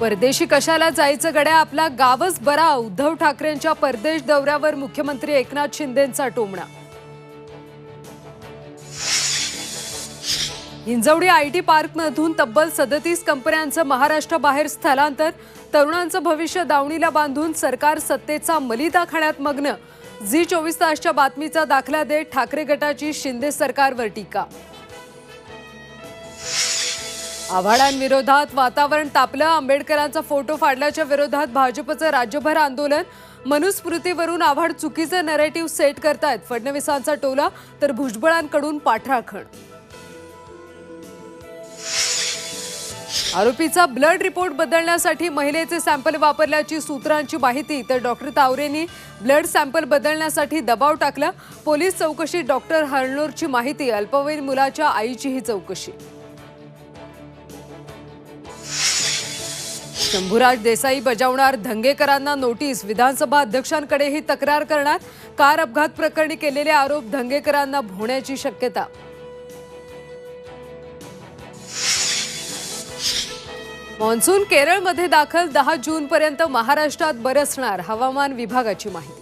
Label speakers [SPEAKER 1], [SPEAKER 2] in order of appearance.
[SPEAKER 1] परदेशी कशाला जायचं गड्या, आपला गावच बरा. उद्धव ठाकरेंच्या परदेश दौऱ्यावर मुख्यमंत्री एकनाथ शिंदेंचा टोमणा. हिंजवडी आयटी पार्कमधून तब्बल 37 कंपन्यांचं महाराष्ट्राबाहेर स्थलांतर. तरुणांचं भविष्य दावणीला बांधून सरकार सत्तेचा मलिदा खाण्यात मग्न. झी 24 तासच्या बातमीचा दाखला देत ठाकरे गटाची शिंदे सरकारवर टीका. आव्हाडांविरोधात वातावरण तापलं. आंबेडकरांचा फोटो फाडल्याच्या विरोधात भाजपचं राज्यभर आंदोलन. मनुस्मृतीवरून आव्हाड चुकीचं नरेटिव्ह सेट करतायत. फडणवीसांचा टोला तर भुजबळांकडून पाठराखण. आरोपीचा ब्लड रिपोर्ट बदलण्यासाठी महिलेचे सॅम्पल वापरल्याची सूत्रांची माहिती. तर डॉक्टर तावरेंनी ब्लड सॅम्पल बदलण्यासाठी दबाव टाकला. पोलीस चौकशीत डॉक्टर हरनोरची माहिती. अल्पवयीन मुलाच्या आईचीही चौकशी. शंभूराज देसाई बजावणार धंगेकरांना नोटीस. विधानसभा अध्यक्षांकडेही तक्रार करणार. कार अपघात प्रकरणी केलेले आरोप धंगेकरांना भोवण्याची शक्यता. मॉन्सून केरळमध्ये दाखल. 10 जूनपर्यंत महाराष्ट्रात बरसणार. हवामान विभागाची माहिती.